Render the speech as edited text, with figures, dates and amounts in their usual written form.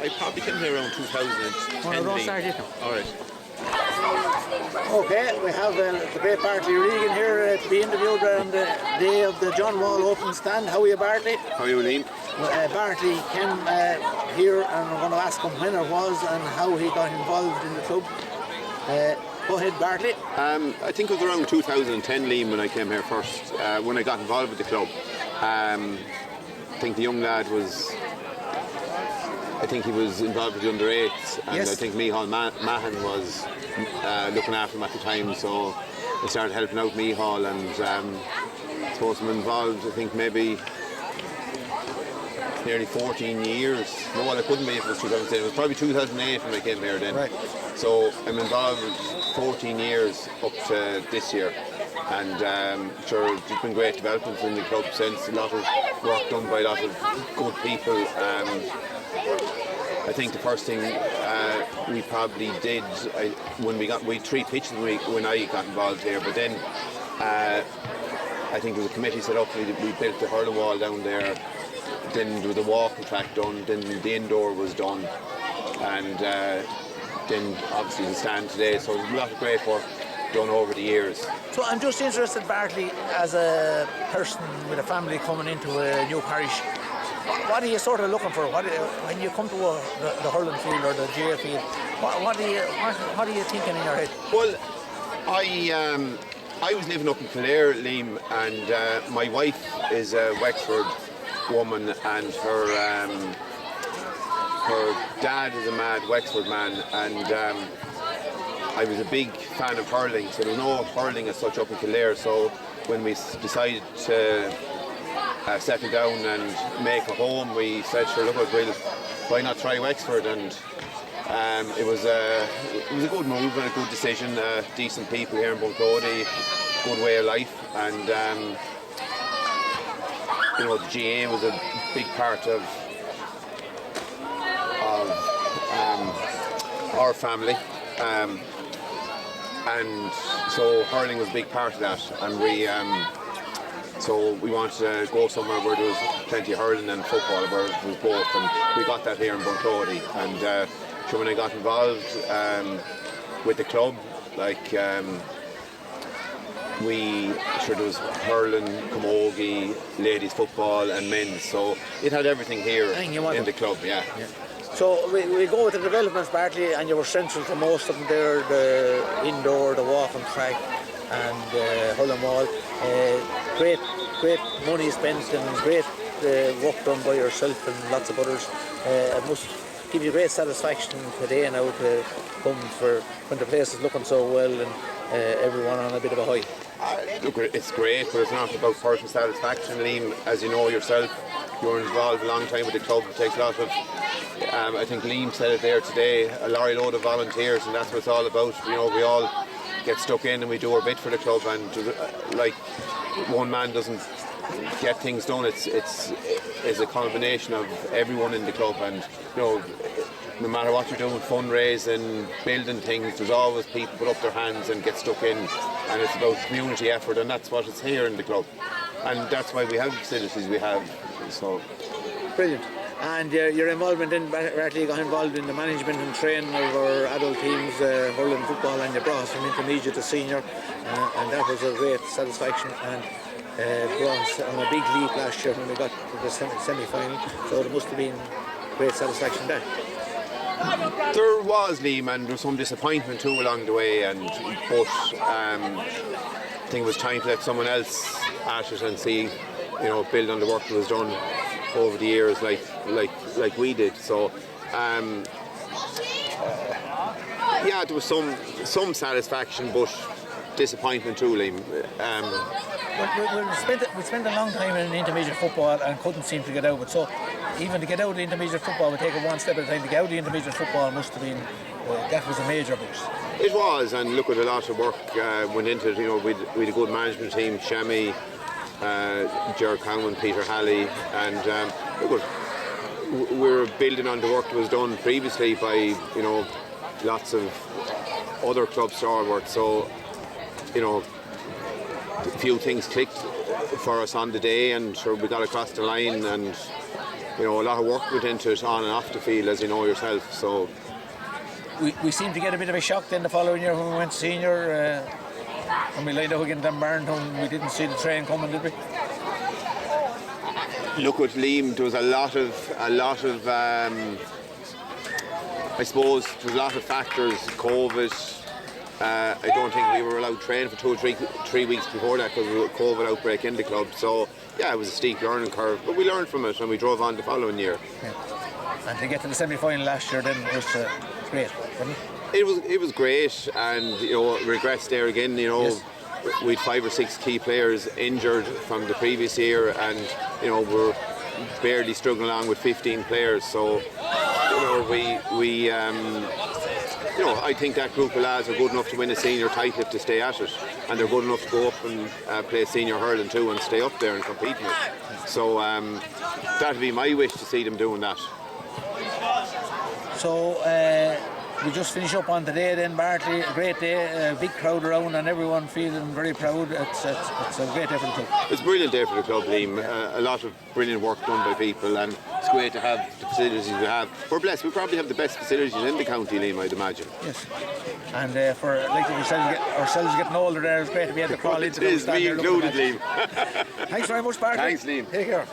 I probably came here around 2010. Don't start it now. All right. Okay, we have the great Bartley Regan here to be interviewed on the day of the John Wall Open Stand. How are you, Bartley? How are you, Liam? Bartley came here, and we're going to ask him when it was and how he got involved in the club. Go ahead, Bartley. I think it was around 2010, Liam, when I came here first, when I got involved with the club. I think the young lad was... I think he was involved with the under 8s, and yes. I think Micheál Mahan was looking after him at the time, so I started helping out Micheál, and I suppose I'm involved, I think maybe nearly 14 years. No, well, it couldn't be if it was 2010. It was probably 2008 when I came here then. Right. So I'm involved with 14 years up to this year, and sure, there's been great developments in the club since. A lot of work done by a lot of good people. I think the first thing we probably did when we had 3 pitches when I got involved here, but then I think there was a committee set up. We built the hurling wall down there. Then there was a walking track done. Then the indoor was done, and then obviously the stand today. So there's a lot of great work done over the years. So I'm just interested, Bartley, as a person with a family coming into a new parish. What are you sort of looking for? When you come to the hurling field or the GA field, what are you thinking in your head? Well, I was living up in Kildare, Liam, and my wife is a Wexford woman, and her dad is a mad Wexford man, and I was a big fan of hurling, so there was no hurling as such up in Kildare. So when we decided to settle down and make a home, we said, sure, look, why not try Wexford? And it was a good move and a good decision. Decent people here in Bunclody, good way of life, and you know, the GA was a big part of our family, and so hurling was a big part of that, and so we wanted to go somewhere where there was plenty of hurling and football, where it was both, and we got that here in Bunclody. And so when I got involved with the club, like there was hurling, camogie, ladies football and men's, so it had everything here in the club. Yeah. So we go with the developments, Bartley, and you were central to most of them there, the indoor, the walking track and hurling wall. Great money spent and great work done by yourself and lots of others. It must give you great satisfaction today now to come for when the place is looking so well and everyone on a bit of a high. Look, it's great, but it's not about personal satisfaction, Liam. As you know yourself, you're involved a long time with the club. It takes a lot of, I think Liam said it there today, a lorry load of volunteers, and that's what it's all about. You know, we all get stuck in and we do our bit for the club, and like one man doesn't get things done. It's a combination of everyone in the club, and you know, no matter what you're doing, fundraising, building things, there's always people put up their hands and get stuck in, and it's about community effort, and that's what it's here in the club, and that's why we have the facilities we have. So brilliant. And your involvement in Bartley, got involved in the management and training of our adult teams, hurling, football, and you brought us from intermediate to senior, and that was a great satisfaction, and brought us on a big leap last year when we got to the semi-final, so there must have been great satisfaction there. There was, Liam, and there was some disappointment too along the way, but I think it was time to let someone else at it and see, you know, build on the work that was done over the years, like we did. So yeah, there was some satisfaction, but disappointment too, Liam. We spent a long time in intermediate football and couldn't seem to get out of it. So even to get out of the intermediate football, we take it one step at a time. To get out of the intermediate football must have been that was a major boost. It was, and look, at a lot of work went into it. You know, we had a good management team, Shammy, Gerard Cowan, Peter Halley, and look, we're building on the work that was done previously by, you know, lots of other club stalwarts. So, you know, a few things clicked for us on the day, and sure we got across the line, and a lot of work went into it on and off the field, as you know yourself. So we seemed to get a bit of a shock then the following year when we went senior. When we lined up against Dunbarton, we didn't see the train coming, did we? Look at Liam. There was a lot of I suppose there was a lot of factors. COVID. I don't think we were allowed to train for 2 or 3 weeks before that because of a COVID outbreak in the club. So yeah, it was a steep learning curve, but we learned from it and we drove on the following year. Yeah. And to get to the semi-final last year then was great, wasn't it? It was great, and regrets there again. Yes. We'd 5 or 6 key players injured from the previous year, and we're barely struggling along with 15 players. So I think that group of lads are good enough to win a senior title if they stay at it, and they're good enough to go up and play senior hurling too and stay up there and compete in it. So that'd be my wish to see them doing that. So we just finished up on today then, Bartley, a great day, a big crowd around and everyone feeling very proud. It's a great effort too. It's a brilliant day for the club, Liam. A lot of brilliant work done by people, and it's great to have the facilities we have. We're blessed, we probably have the best facilities in the county, Liam, I'd imagine. Yes, and for like ourselves getting older there, it's great to be able to crawl into it is, me included, Liam. Thanks very much, Bartley. Thanks, Liam. Take care.